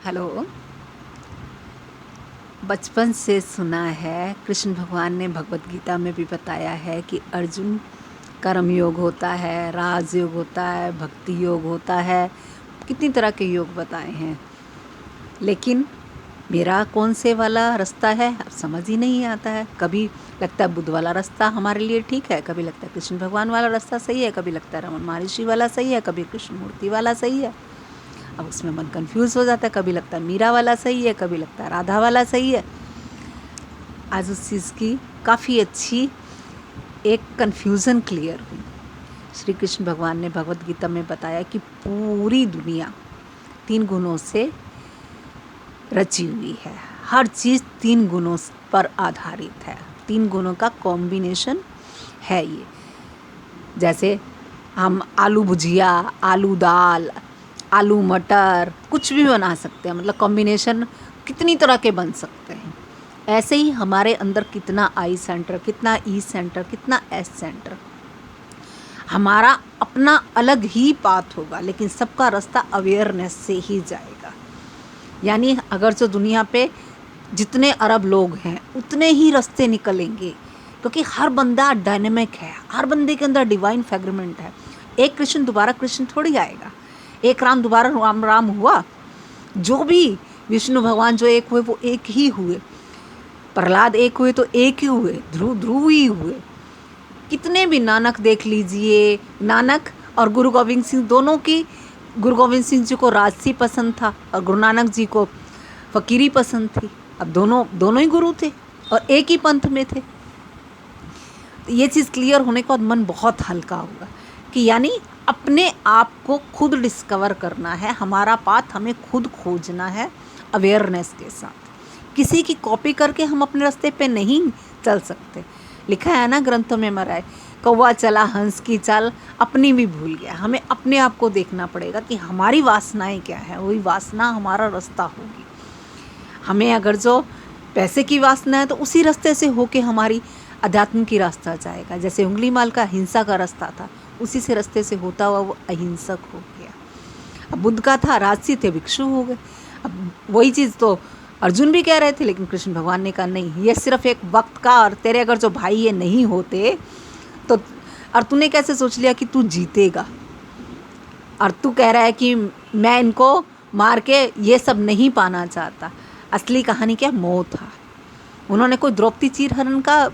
Hello. बचपन से सुना है, कृष्ण भगवान ने भगवत गीता में भी बताया है कि अर्जुन कर्म योग होता है, राज योग होता है, भक्ति योग होता है, कितनी तरह के योग बताए हैं। लेकिन मेरा कौन से वाला रास्ता है अब समझ ही नहीं आता है। कभी लगता है बुद्ध वाला रास्ता हमारे लिए ठीक है, कभी लगता है कृष्ण भगवान वाला रास्ता सही है, कभी लगता है रमन महर्षि वाला सही है, कभी कृष्ण मूर्ति वाला सही है। अब उसमें मन कंफ्यूज हो जाता है, कभी लगता है मीरा वाला सही है, कभी लगता है राधा वाला सही है। आज उस चीज़ की काफ़ी अच्छी एक कन्फ्यूज़न क्लियर हुई। श्री कृष्ण भगवान ने भगवत गीता में बताया कि पूरी दुनिया 3 गुणों से रची हुई है। हर चीज़ 3 गुणों पर आधारित है। 3 गुणों का कॉम्बिनेशन है ये। जैसे हम आलू भुजिया, आलू दाल, आलू मटर कुछ भी बना सकते हैं, मतलब कॉम्बिनेशन कितनी तरह के बन सकते हैं। ऐसे ही हमारे अंदर कितना आई सेंटर, कितना ई सेंटर, कितना एस सेंटर, हमारा अपना अलग ही पाथ होगा, लेकिन सबका रास्ता अवेयरनेस से ही जाएगा। यानी अगर जो दुनिया पे जितने अरब लोग हैं उतने ही रास्ते निकलेंगे, क्योंकि हर बंदा डायनेमिक है, हर बंदे के अंदर डिवाइन फ्रेगमेंट है। एक कृष्ण दोबारा कृष्ण थोड़ी आएगा, एक राम दोबारा राम राम हुआ। जो भी विष्णु भगवान जो एक हुए वो एक ही हुए, प्रहलाद एक हुए तो एक ही हुए, ध्रुव ध्रुव ही हुए। कितने भी नानक देख लीजिए, नानक और गुरु गोविंद सिंह दोनों की, गुरु गोविंद सिंह जी को राजसी पसंद था और गुरु नानक जी को फकीरी पसंद थी। अब दोनों ही गुरु थे और एक ही पंथ में थे। तो ये चीज़ क्लियर होने के बाद मन बहुत हल्का होगा कि यानी अपने आप को खुद डिस्कवर करना है, हमारा पाथ हमें खुद खोजना है अवेयरनेस के साथ। किसी की कॉपी करके हम अपने रास्ते पे नहीं चल सकते। लिखा है ना ग्रंथों में महाराज, कौवा चला हंस की चाल अपनी भी भूल गया। हमें अपने आप को देखना पड़ेगा कि हमारी वासनाएं क्या है, वही वासना हमारा रास्ता होगी। हमें अगर जो पैसे की वासना है तो उसी रास्ते से होके हमारी अध्यात्म की रास्ता जाएगा। जैसे उंगली माल का हिंसा का रास्ता था, उसी से रास्ते से होता हुआ वो अहिंसक हो गया। अब बुद्ध का था राजसी थे, भिक्षु हो गए। अब वही चीज़ तो अर्जुन भी कह रहे थे, लेकिन कृष्ण भगवान ने कहा नहीं, ये सिर्फ एक वक्त का, और तेरे अगर जो भाई ये नहीं होते तो, और तूने कैसे सोच लिया कि तू जीतेगा, और तू कह रहा है कि मैं इनको मार के ये सब नहीं पाना चाहता। असली कहानी क्या, मोह था। उन्होंने कोई द्रौपदी चीरहरण का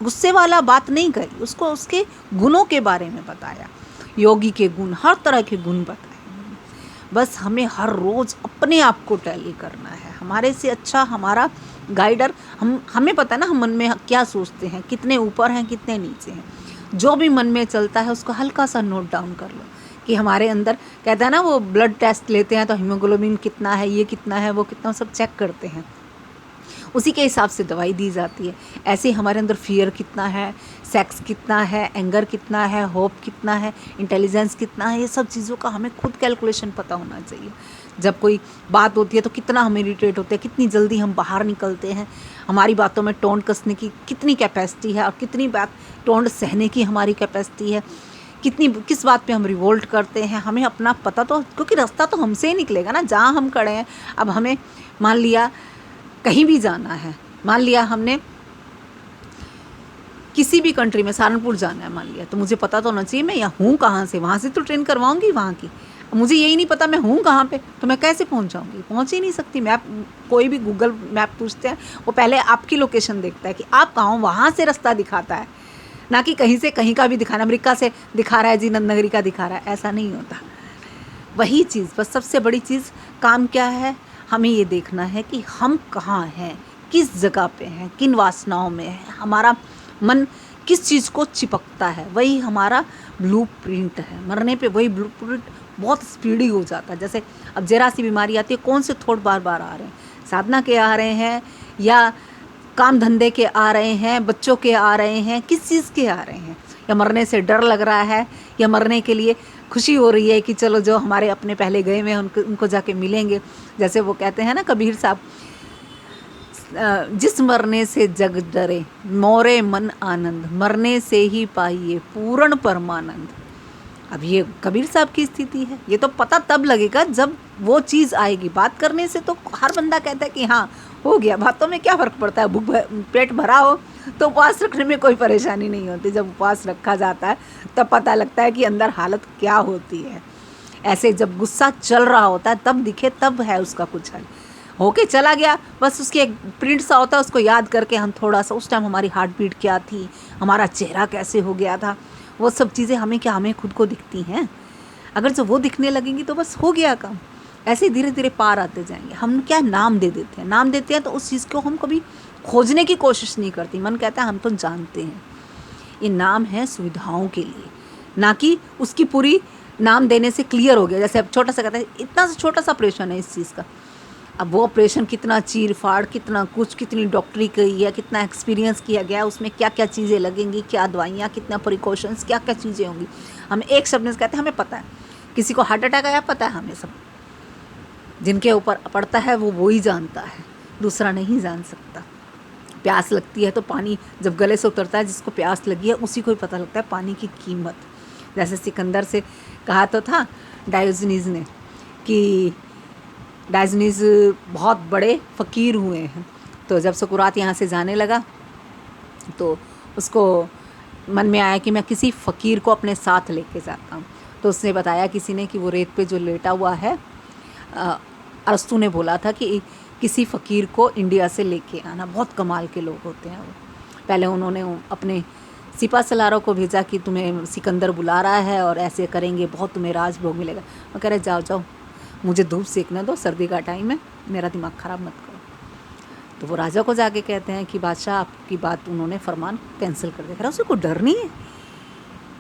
गुस्से वाला बात नहीं कही, उसको उसके गुणों के बारे में बताया, योगी के गुण, हर तरह के गुण बताए। बस हमें हर रोज़ अपने आप को टैली करना है। हमारे से अच्छा हमारा गाइडर, हमें पता है ना हम मन में क्या सोचते हैं, कितने ऊपर हैं कितने नीचे हैं। जो भी मन में चलता है उसको हल्का सा नोट डाउन कर लो कि हमारे अंदर, कहता है ना वो ब्लड टेस्ट लेते हैं तो हीमोग्लोबिन कितना है, ये कितना है, वो कितना, सब चेक करते हैं, उसी के हिसाब से दवाई दी जाती है। ऐसे ही हमारे अंदर फियर कितना है, सेक्स कितना है, एंगर कितना है, होप कितना है, इंटेलिजेंस कितना है, ये सब चीज़ों का हमें खुद कैलकुलेशन पता होना चाहिए। जब कोई बात होती है तो कितना हम इरिटेट होते हैं, कितनी जल्दी हम बाहर निकलते हैं, हमारी बातों में टोन कसने की कितनी कैपेसिटी है, और कितनी बात टोन सहने की हमारी कैपेसिटी है, किस बात पे हम रिवोल्ट करते हैं, हमें अपना पता तो, क्योंकि रास्ता तो हमसे ही निकलेगा ना जहाँ हम खड़े हैं। अब हमें मान लिया कहीं भी जाना है, मान लिया हमने किसी भी कंट्री में सहारनपुर जाना है मान लिया, तो मुझे पता तो होना चाहिए मैं यहाँ हूँ कहाँ से, वहाँ से तो ट्रेन करवाऊँगी वहाँ की। मुझे यही नहीं पता मैं हूँ कहाँ पे, तो मैं कैसे पहुँच जाऊँगी, पहुँच ही नहीं सकती। मैप, कोई भी गूगल मैप पूछते हैं वो पहले आपकी लोकेशन देखता है कि आप कहाँ हो, वहाँ से रास्ता दिखाता है, ना कि कहीं से कहीं का भी दिखाना, अमेरिका से दिखा रहा है जी, नंदनगरी का दिखा रहा है, ऐसा नहीं होता। वही चीज़, बस सबसे बड़ी चीज़ काम क्या है, हमें ये देखना है कि हम कहाँ हैं, किस जगह पे हैं, किन वासनाओं में है, हमारा मन किस चीज़ को चिपकता है, वही हमारा ब्लूप्रिंट है। मरने पे वही ब्लूप्रिंट बहुत स्पीडी हो जाता है। जैसे अब जरा सी बीमारी आती है, कौन से थॉट बार बार आ रहे हैं, साधना के आ रहे हैं या काम धंधे के आ रहे हैं, बच्चों के आ रहे हैं, किस चीज़ के आ रहे हैं, या मरने से डर लग रहा है, या मरने के लिए खुशी हो रही है कि चलो जो हमारे अपने पहले गए हुए हैं उनको जाके मिलेंगे। जैसे वो कहते हैं ना कबीर साहब, जिस मरने से जग डरे मोरे मन आनंद, मरने से ही पाइए पूर्ण परमानंद। अब ये कबीर साहब की स्थिति है। ये तो पता तब लगेगा जब वो चीज़ आएगी। बात करने से तो हर बंदा कहता है कि हाँ हो गया, बातों में क्या फ़र्क पड़ता है, पेट भरा हो तो उपवास रखने में कोई परेशानी नहीं होती। जब उपवास रखा जाता है तब पता लगता है कि अंदर हालत क्या होती है। ऐसे जब गुस्सा चल रहा होता है तब दिखे, तब है उसका कुछ हल। होके चला गया, बस उसकी एक प्रिंट सा होता है, उसको याद करके हम थोड़ा सा, उस टाइम हमारी हार्ट बीट क्या थी, हमारा चेहरा कैसे हो गया था, वो सब चीज़ें हमें क्या, हमें खुद को दिखती हैं। अगर जो वो दिखने लगेंगी तो बस हो गया काम। ऐसे ही धीरे धीरे पार आते जाएंगे। हम क्या नाम दे देते हैं, नाम देते हैं तो उस चीज़ को हम कभी खोजने की कोशिश नहीं करती। मन कहता है हम तो जानते हैं। ये नाम है सुविधाओं के लिए, ना कि उसकी पूरी नाम देने से क्लियर हो गया। जैसे अब छोटा सा कहता है इतना सा छोटा सा ऑपरेशन है इस चीज़ का, अब वो ऑपरेशन कितना चीर फाड़, कितना कुछ, कितनी डॉक्टरी की है, कितना एक्सपीरियंस किया गया, उसमें क्या क्या चीज़ें लगेंगी, क्या दवाइयाँ, कितना प्रिकॉशंस, क्या क्या चीज़ें होंगी। हम एक शब्द से कहते हैं हमें पता है। किसी को हार्ट अटैक आया, पता है हमें सब। जिनके ऊपर पड़ता है वो ही जानता है, दूसरा नहीं जान सकता। प्यास लगती है तो पानी जब गले से उतरता है, जिसको प्यास लगी है उसी को ही पता लगता है पानी की कीमत। जैसे सिकंदर से कहा तो था डायोजनीज ने कि डायोजनीज बहुत बड़े फ़कीर हुए हैं। तो जब सुकरात यहाँ से जाने लगा तो उसको मन में आया कि मैं किसी फ़कीर को अपने साथ लेके जाता हूँ। तो उसने बताया किसी ने कि वो रेत पे जो लेटा हुआ है, अरस्तु ने बोला था कि किसी फ़कीर को इंडिया से लेके आना। बहुत कमाल के लोग होते हैं वो। पहले उन्होंने अपने सिपा सलारों को भेजा कि तुम्हें सिकंदर बुला रहा है और ऐसे करेंगे, बहुत तुम्हें राजभोग मिलेगा। वो कह रहे जाओ जाओ, मुझे धूप सेकने दो, सर्दी का टाइम है, मेरा दिमाग ख़राब मत करो। तो वो राजा को जाके कहते हैं कि बादशाह आपकी बात, उन्होंने फरमान कैंसिल कर दिया। कह रहा उसे कोई डर नहीं है।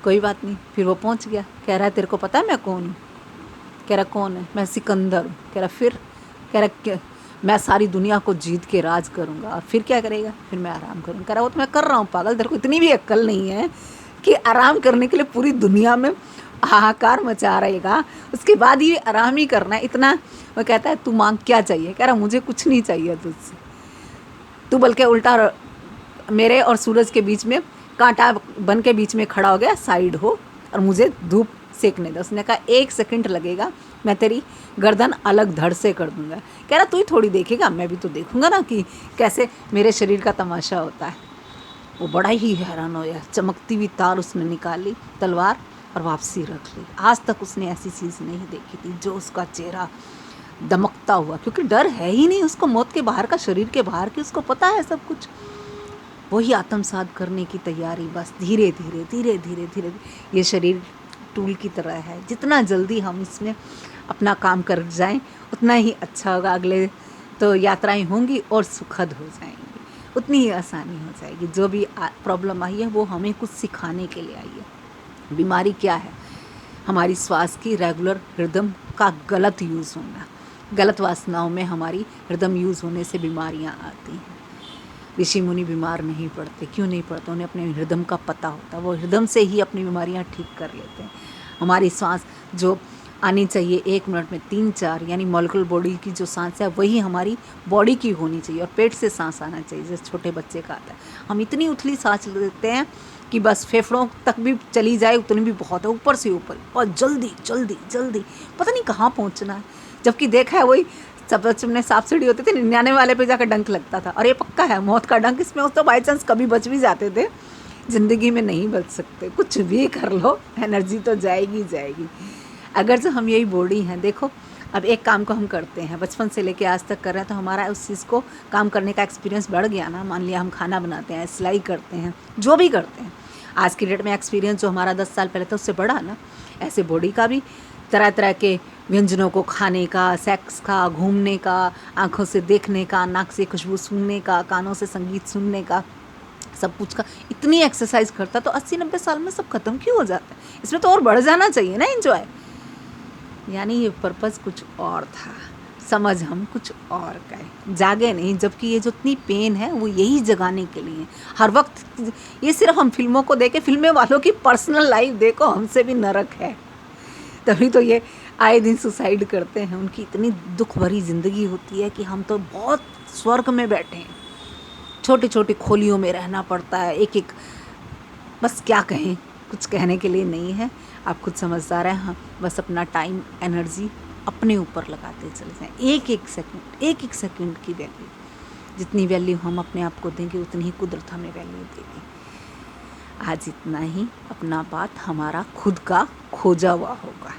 कोई बात नहीं। फिर वो पहुंच गया। कह रहा है तेरे को पता है मैं कौन हूँ? कह रहा कौन है? मैं सिकंदर हूँ। कह रहा फिर? कह रहा मैं सारी दुनिया को जीत के राज करूँगा। और फिर क्या करेगा? फिर मैं आराम करूँगा। कह रहा वो तो मैं कर रहा हूँ पागल, तेरे को इतनी भी अक्ल नहीं है कि आराम करने के लिए पूरी दुनिया में हाहाकार मचा रहेगा, उसके बाद ये आराम ही करना है इतना। वो कहता है तू मांग क्या चाहिए? कह रहा मुझे कुछ नहीं चाहिए तुझसे, तू बल्कि उल्टा मेरे और सूरज के बीच में कांटा बन के बीच में खड़ा हो गया, साइड हो और मुझे धूप सेकने दो। उसने कहा 1 सेकंड लगेगा, मैं तेरी गर्दन अलग धड़ से कर दूंगा। कह रहा तू ही थोड़ी देखेगा, मैं भी तो देखूंगा ना कि कैसे मेरे शरीर का तमाशा होता है। वो बड़ा ही हैरान हो गया। चमकती हुई तार उसने निकाली, तलवार, और वापसी रख ली। आज तक उसने ऐसी चीज़ नहीं देखी थी, जो उसका चेहरा दमकता हुआ, क्योंकि डर है ही नहीं उसको मौत के बाहर का, शरीर के बाहर की, उसको पता है सब कुछ। वही आत्मसात करने की तैयारी, बस धीरे धीरे धीरे धीरे धीरे। ये शरीर टूल की तरह है, जितना जल्दी हम इसमें अपना काम कर जाएं उतना ही अच्छा होगा। अगले तो यात्राएं होंगी और सुखद हो जाएंगी, उतनी ही आसानी हो जाएगी। जो भी प्रॉब्लम आई है वो हमें कुछ सिखाने के लिए आई है। बीमारी क्या है? हमारी श्वास की रेगुलर रिदम का गलत यूज़ होना। गलत वासनाओं में हमारी रिदम यूज़ होने से बीमारियां आती हैं। ऋषि मुनि बीमार नहीं पड़ते। क्यों नहीं पड़ते? उन्हें अपने हृदम का पता होता है, वो हृदम से ही अपनी बीमारियां ठीक कर लेते हैं। हमारी सांस जो आनी चाहिए 1 मिनट में 3-4, यानी मॉलिक्यूलर बॉडी की जो सांस है वही हमारी बॉडी की होनी चाहिए, और पेट से सांस आना चाहिए जैसे छोटे बच्चे का आता है। हम इतनी उथली सांस लेते हैं कि बस फेफड़ों तक भी चली जाए उतनी भी बहुत है, ऊपर से ऊपर, और जल्दी जल्दी जल्दी पता नहीं कहाँ पहुँचना है। जबकि देखा है वही सब बच्चों ने सांप सीढ़ी होती थी, 99 वाले पे जाकर डंक लगता था, और ये पक्का है मौत का डंक इसमें। उस तो बाई चांस कभी बच भी जाते थे, ज़िंदगी में नहीं बच सकते। कुछ भी कर लो, एनर्जी तो जाएगी जाएगी। अगर जो हम यही बॉडी हैं, देखो अब एक काम को हम करते हैं, बचपन से लेके आज तक कर रहे हैं, तो हमारा उस चीज़ को काम करने का एक्सपीरियंस बढ़ गया ना। मान लिया हम खाना बनाते हैं, सिलाई करते हैं, जो भी करते हैं, आज की डेट में एक्सपीरियंस जो हमारा 10 साल पहले था उससे बढ़ा ना। ऐसे बॉडी का भी तरह तरह के व्यंजनों को खाने का, सेक्स का, घूमने का, आँखों से देखने का, नाक से खुशबू सूंघने का, कानों से संगीत सुनने का, सब कुछ का इतनी एक्सरसाइज करता तो 80-90 साल में सब खत्म क्यों हो जाता है? इसमें तो और बढ़ जाना चाहिए ना एंजॉय। यानी ये पर्पज़ कुछ और था, समझ हम कुछ और गए, जागे नहीं। जबकि ये जो इतनी पेन है वो यही जगाने के लिए हर वक्त। ये सिर्फ हम फिल्मों को देखें, फिल्में वालों की पर्सनल लाइफ देखो, हमसे भी नरक है। तभी तो ये आए दिन सुसाइड करते हैं। उनकी इतनी दुख भरी ज़िंदगी होती है कि हम तो बहुत स्वर्ग में बैठे हैं। छोटी छोटी खोलियों में रहना पड़ता है, एक एक, बस क्या कहें, कुछ कहने के लिए नहीं है। आप खुद समझदार हैं। हाँ, बस अपना टाइम, एनर्जी अपने ऊपर लगाते चले जाएं। एक एक सेकंड की वैल्यू, जितनी वैल्यू हम अपने आप को देंगे उतनी ही कुदरत हमें वैल्यू देगी। आज इतना ही। अपना बात हमारा खुद का खोजा हुआ होगा।